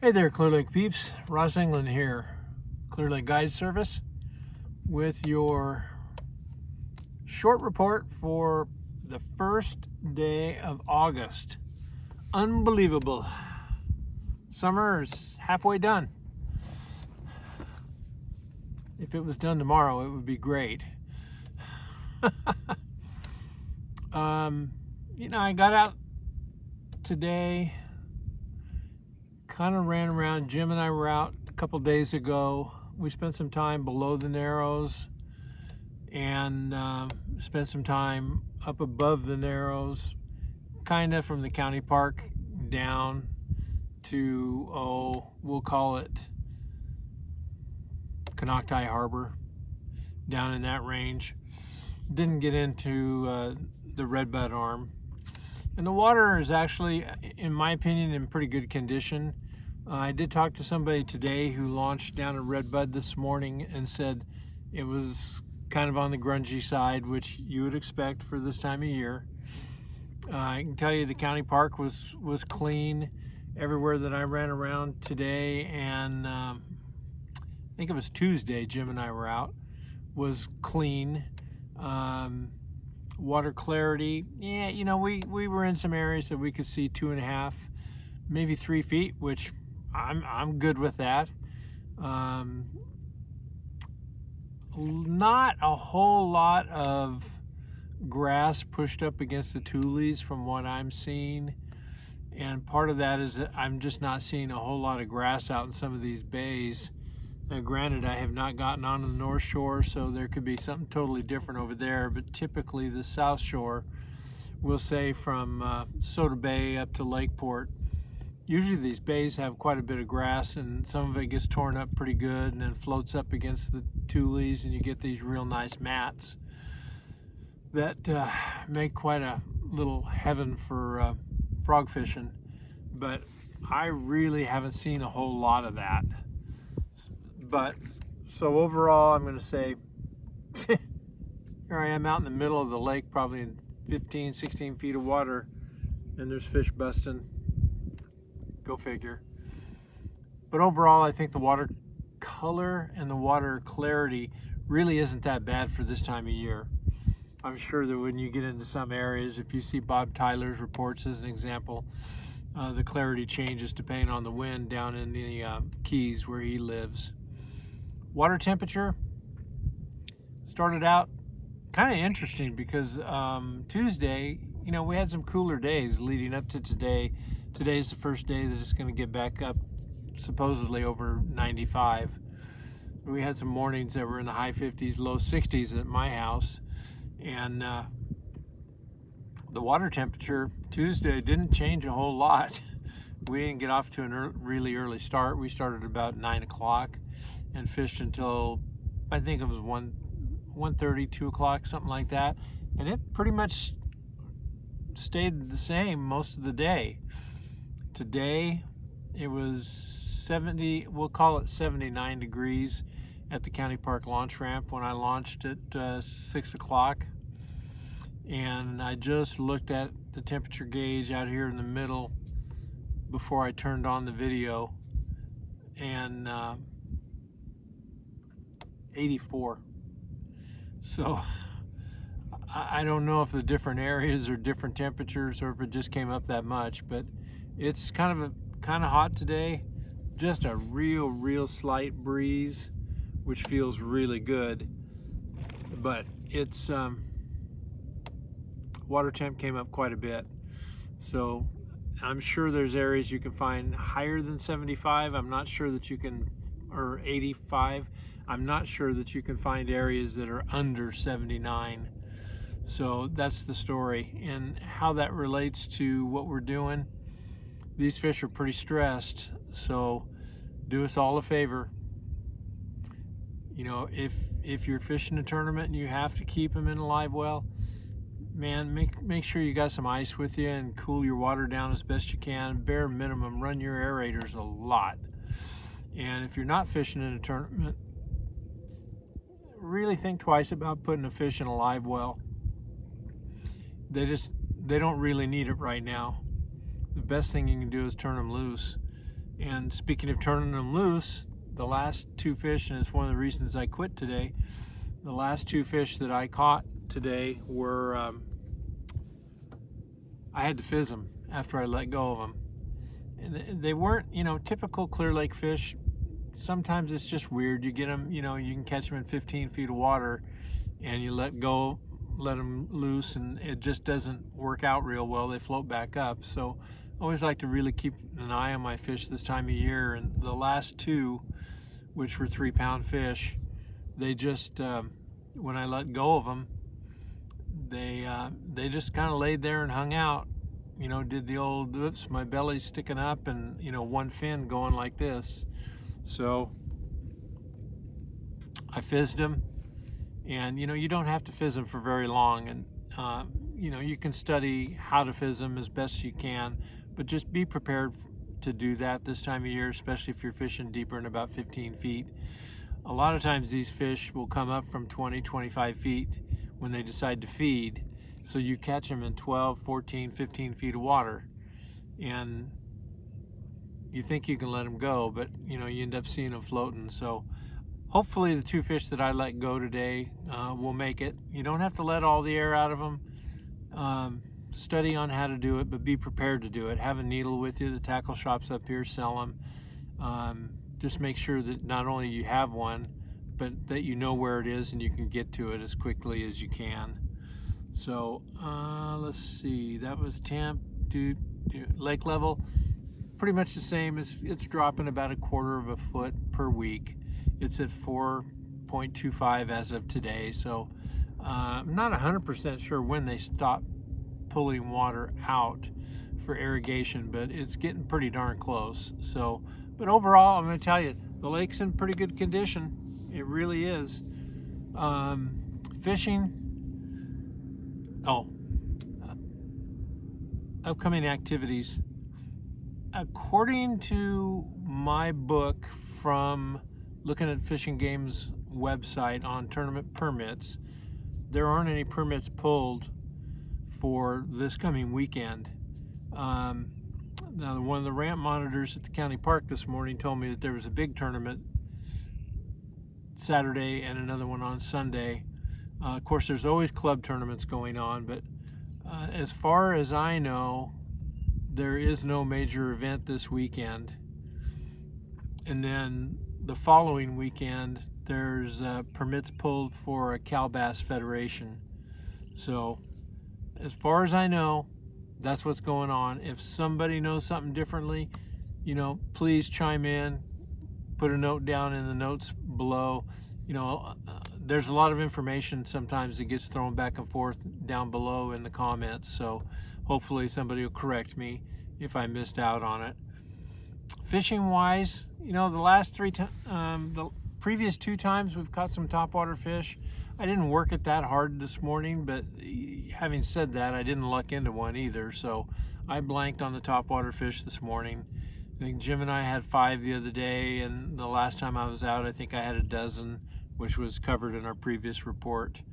Hey there, Clear Lake peeps. Ross England here, Clear Lake Guide Service, with your short report for the first day of August. Unbelievable. Summer is halfway done. If it was done tomorrow, it would be great. I got out today, kind of ran around. Jim and I were out a couple days ago. We spent some time below the Narrows and spent some time up above the Narrows, kind of from the county park down to, we'll call it Konocti Harbor, down in that range. Didn't get into the Redbud Arm. And the water is actually, in my opinion, in pretty good condition. I did talk to somebody today who launched down at Redbud this morning and said it was kind of on the grungy side, which you would expect for this time of year. I can tell you the county park was clean everywhere that I ran around today, and I think it was Tuesday Jim and I were out, was clean. Water clarity, we were in some areas that we could see 2.5, maybe 3 feet, which I'm good with that. Not a whole lot of grass pushed up against the tules from what I'm seeing, and part of that is that I'm just not seeing a whole lot of grass out in some of these bays. Now, granted, I have not gotten onto the North Shore, so there could be something totally different over there, but typically the South Shore, we'll say from Soda Bay up to Lakeport, usually these bays have quite a bit of grass, and some of it gets torn up pretty good and then floats up against the tules, and you get these real nice mats that make quite a little heaven for frog fishing. But I really haven't seen a whole lot of that. But so overall, I'm going to say here I am out in the middle of the lake, probably in 15, 16 feet of water, and there's fish busting. Go figure. But overall, I think the water color and the water clarity really isn't that bad for this time of year. I'm sure that when you get into some areas, if you see Bob Tyler's reports as an example, the clarity changes depending on the wind down in the Keys where he lives. Water temperature started out kind of interesting because Tuesday, we had some cooler days leading up to today. Today's the first day that it's going to get back up supposedly over 95. We had some mornings that were in the high 50s, low 60s at my house, and the water temperature Tuesday didn't change a whole lot. We didn't get off to a really early start. We started about 9 o'clock and fished until I think it was 1:30, 2 o'clock, something like that, and it pretty much stayed the same most of the day. Today it was 70, we'll call it 79 degrees at the county park launch ramp when I launched at 6 o'clock, and I just looked at the temperature gauge out here in the middle before I turned on the video, and 84. So I don't know if the different areas are different temperatures or if it just came up that much, but it's kind of hot today. Just a real slight breeze, which feels really good. But it's water temp came up quite a bit. So I'm sure there's areas you can find higher than 75. I'm not sure that you can, or 85. I'm not sure that you can find areas that are under 79. So that's the story. And how that relates to what we're doing, these fish are pretty stressed. So do us all a favor. If you're fishing a tournament and you have to keep them in a live well, man, make sure you got some ice with you and cool your water down as best you can. Bare minimum, run your aerators a lot. And if you're not fishing in a tournament, really think twice about putting a fish in a live well. They don't really need it right now. The best thing you can do is turn them loose And speaking of turning them loose, the last two fish, and it's one of the reasons I quit today, the last two fish that I caught today were, I had to fizz them after I let go of them. And they weren't, typical Clear Lake fish. Sometimes it's just weird. You get them, you can catch them in 15 feet of water and you let them loose, and it just doesn't work out real well. They float back up. So I always like to really keep an eye on my fish this time of year. And the last two, which were 3-pound fish, they just, when I let go of them, they just kind of laid there and hung out. Did the old, oops, my belly's sticking up, and one fin going like this. So I fizzed them, and you don't have to fizz them for very long, and you can study how to fizz them as best you can, but just be prepared to do that this time of year, especially if you're fishing deeper than about 15 feet. A lot of times these fish will come up from 20, 25 feet when they decide to feed. So you catch them in 12, 14, 15 feet of water, and you think you can let them go, but you end up seeing them floating. So hopefully the two fish that I let go today will make it. You don't have to let all the air out of them. Study on how to do it, but be prepared to do it. Have a needle with you. The tackle shops up here sell them. Just make sure that not only you have one, but that you know where it is and you can get to it as quickly as you can. So let's see, that was temp, lake level, pretty much the same. It's dropping about 1/4 of a foot per week. It's at 4.25 as of today. So I'm not 100% sure when they stop pulling water out for irrigation, but it's getting pretty darn close. So, but overall, I'm going to tell you, the lake's in pretty good condition. It really is. Fishing. Upcoming activities. According to my book from looking at Fishing Game's website on tournament permits, there aren't any permits pulled for this coming weekend. Now, one of the ramp monitors at the county park this morning told me that there was a big tournament Saturday and another one on Sunday. Of course, there's always club tournaments going on, but as far as I know, there is no major event this weekend. And then the following weekend, there's permits pulled for a Cal Bass Federation. So, as far as I know, that's what's going on. If somebody knows something differently, please chime in, put a note down in the notes below. There's a lot of information sometimes that gets thrown back and forth down below in the comments, so hopefully somebody will correct me if I missed out on it. Fishing wise, the previous 2 times we've caught some topwater fish. I didn't work it that hard this morning, but having said that, I didn't luck into one either, so I blanked on the topwater fish this morning. I think Jim and I had 5 the other day, and the last time I was out, I think I had a dozen, which was covered in our previous report.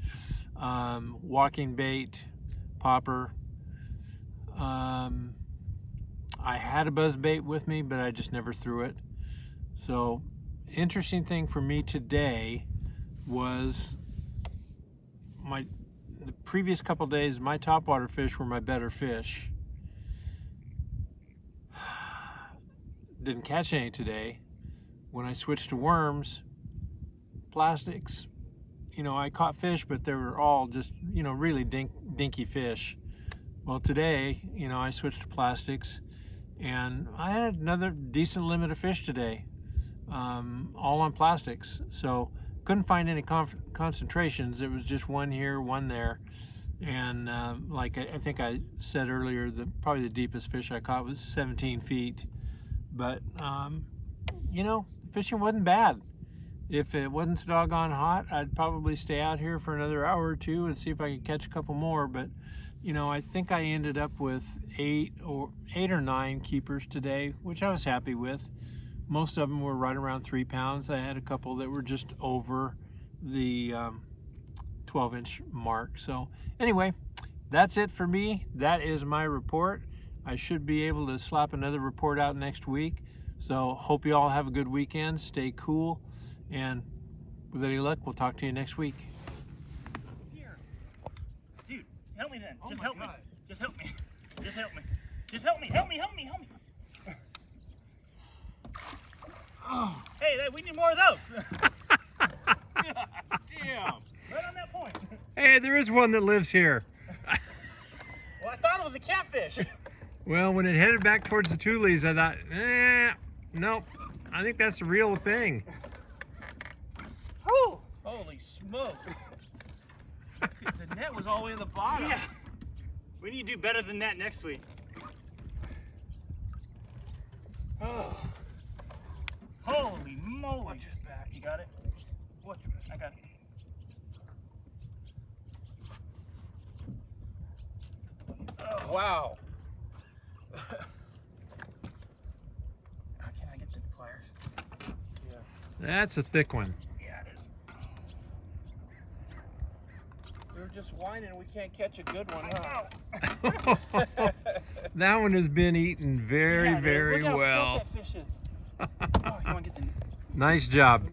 Walking bait, popper. I had a buzz bait with me, but I just never threw it. So, interesting thing for me today was the previous couple days, my topwater fish were my better fish. Didn't catch any today. When I switched to worms, plastics, I caught fish, but they were all just, really dinky fish. Well, today, I switched to plastics, and I had another decent limit of fish today, all on plastics. So couldn't find any concentrations. It was just one here, one there. And like I think I said earlier, probably the deepest fish I caught was 17 feet. But, fishing wasn't bad. If it wasn't so doggone hot, I'd probably stay out here for another hour or 2 and see if I could catch a couple more. But, I think I ended up with 8 or 9 keepers today, which I was happy with. Most of them were right around 3 pounds. I had a couple that were just over the 12-inch mark. So anyway, that's it for me. That is my report. I should be able to slap another report out next week. So hope you all have a good weekend. Stay cool, and with any luck, we'll talk to you next week. Here. Dude, help me then. Oh Just my help me. God. Just help me. Just help me. Just help me. Help me. Help me. Help me. Oh, Hey, we need more of those. damn. Right on that point. Hey, there is one that lives here. Well, I thought it was a catfish. Well, when it headed back towards the Tules, I thought, nope, I think that's the real thing. Whew. Holy smoke. The net was all the way in the bottom. Yeah. We need to do better than that next week. Oh. Holy moly. Watch his back. You got it? Watch your back. I got it. Oh. Wow. Can I get the pliers? That's a thick one. Yeah, it is. We were just whining we can't catch a good one. I Huh? know. That one has been eaten very, Yeah, it is. very Look how well. thick that fish is. Oh, you want to get the Nice job.